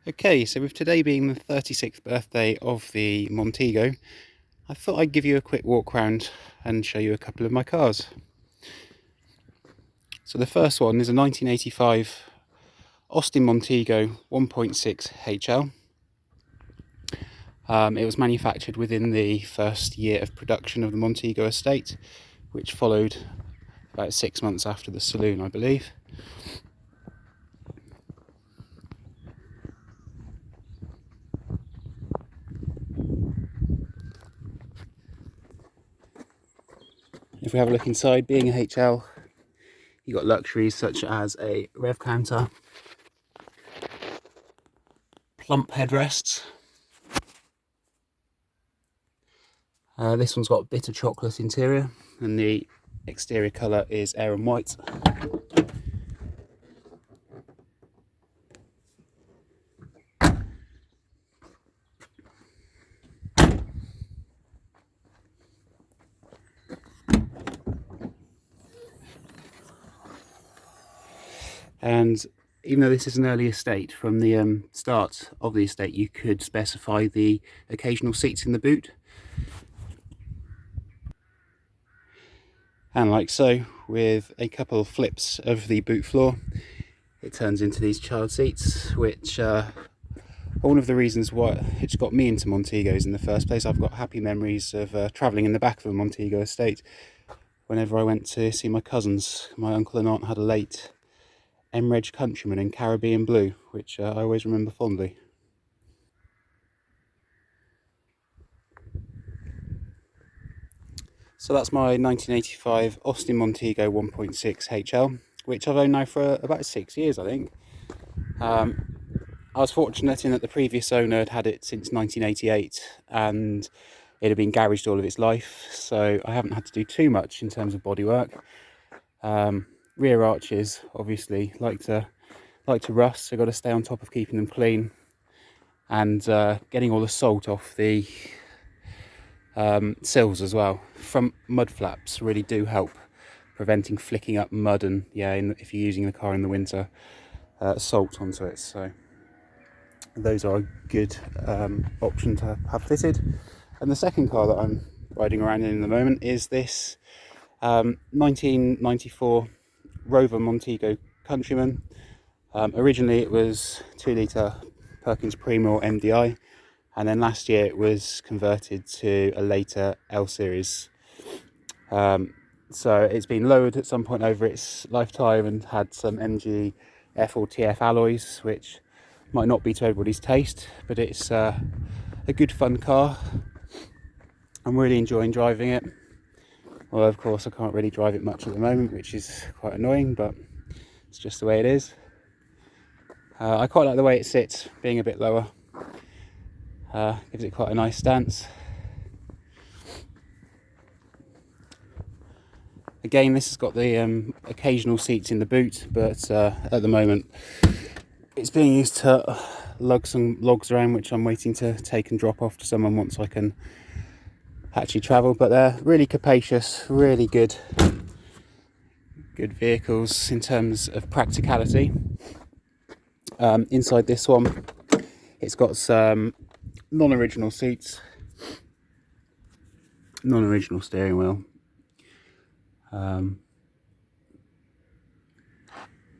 Okay, so with today being the 36th birthday of the Montego, I thought I'd give you a quick walk round and show you a couple of my cars. So the first one is a 1985 Austin Montego 1.6 HL. It was manufactured within the first year of production of the Montego Estate, which followed about 6 months after the saloon, I believe. If we have a look inside, being a HL, you've got luxuries such as a rev counter, plump headrests. This one's got bitter chocolate interior and the exterior colour is Arum White. And even though this is an early estate, from the start of the estate you could specify the occasional seats in the boot. And like so, with a couple of flips of the boot floor, it turns into these child seats, which are one of the reasons why it's got me into Montegos in the first place. I've got happy memories of travelling in the back of a Montego estate whenever I went to see my cousins. My uncle and aunt had a late Montego Countryman in Caribbean blue, which I always remember fondly. So that's my 1985 Austin Montego 1.6 HL, which I've owned now for about 6 years, I think. I was fortunate in that the previous owner had had it since 1988 and it had been garaged all of its life, so I haven't had to do too much in terms of bodywork. Rear arches obviously like to rust, so got to stay on top of keeping them clean and getting all the salt off the sills as well. Front mud flaps really do help preventing flicking up mud and if you're using the car in the winter, salt onto it. So those are a good option to have fitted. And the second car that I'm riding around in the moment is this 1994 Rover Montego Countryman. Originally it was 2-litre Perkins Premium MDI, and then last year it was converted to a later L series. So it's been lowered at some point over its lifetime and had some MG F or TF alloys, which might not be to everybody's taste, but it's a good fun car. I'm really enjoying driving it. Well, of course I can't really drive it much at the moment, which is quite annoying, but it's just the way it is. I quite like the way it sits, being a bit lower. Gives it quite a nice stance. Again, this has got the occasional seats in the boot, but at the moment it's being used to lug some logs around, which I'm waiting to take and drop off to someone once I can actually travel. But they're really capacious, really good vehicles in terms of practicality. Inside this one, it's got some non-original seats, non-original steering wheel.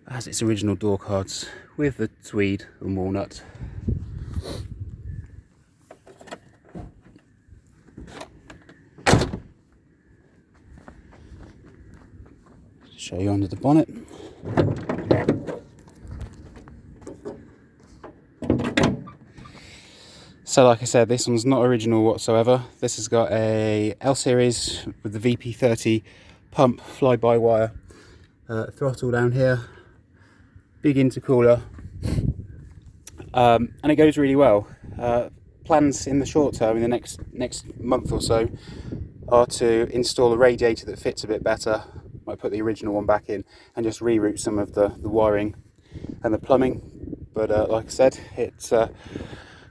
Has its original door cards with the tweed and walnut. Show you under the bonnet. So like I said, this one's not original whatsoever. This has got a L series with the VP30 pump fly-by-wire throttle down here, big intercooler, and it goes really well. Plans in the short term, in the next month or so, are to install a radiator that fits a bit better. Might put the original one back in and just reroute some of the wiring and the plumbing. But like I said, it's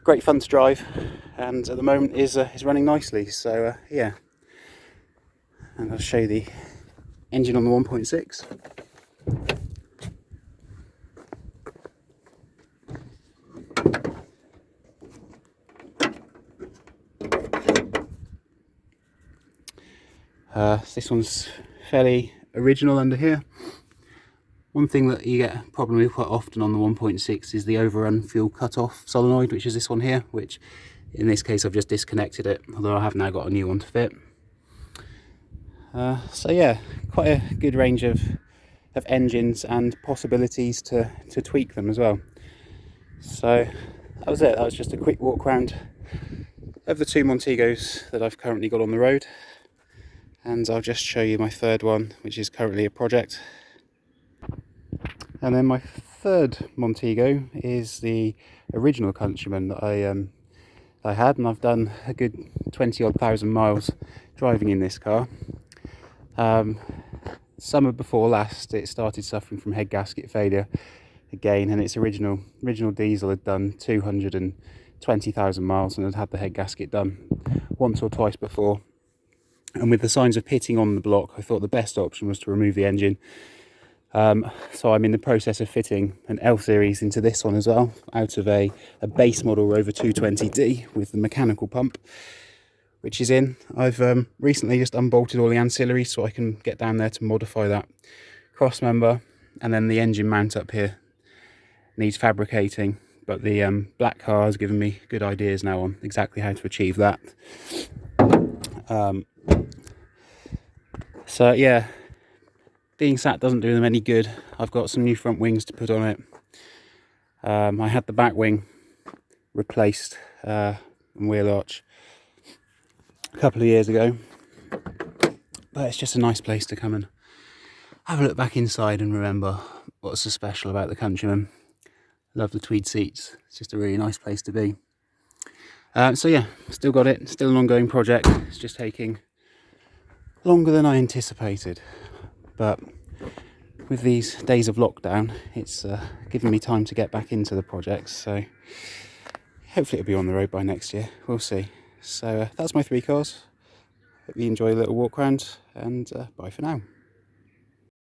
great fun to drive, and at the moment is running nicely. So yeah, and I'll show you the engine on the 1.6. This one's fairly original under here. One thing that you get a problem with quite often on the 1.6 is the overrun fuel cut-off solenoid, which is this one here, which in this case I've just disconnected it, although I have now got a new one to fit. So yeah, quite a good range of engines and possibilities to tweak them as well. So that was it. That was just a quick walk around of the 2 Montegos that I've currently got on the road, and I'll just show you my third one, which is currently a project. And then my third Montego is the original Countryman that I had, and I've done a good 20-odd thousand miles driving in this car. Summer before last, it started suffering from head gasket failure again, and its original diesel had done 220,000 miles and had the head gasket done once or twice before. And with the signs of pitting on the block, I thought the best option was to remove the engine. So I'm in the process of fitting an L series into this one as well, out of a base model Rover 220D with the mechanical pump, which is in. I've recently just unbolted all the ancillaries so I can get down there to modify that cross member, and then the engine mount up here needs fabricating, but the black car has given me good ideas now on exactly how to achieve that. So yeah, being sat doesn't do them any good. I've got some new front wings to put on it. I had the back wing replaced and wheel arch a couple of years ago, but it's just a nice place to come and have a look back inside and remember what's so special about the Countryman. Love the tweed seats. It's just a really nice place to be. So yeah, still got it. Still an ongoing project. It's just taking longer than I anticipated, but with these days of lockdown, it's given me time to get back into the projects, so hopefully it'll be on the road by next year. We'll see. So that's my 3 cars. Hope you enjoy a little walk around, and bye for now.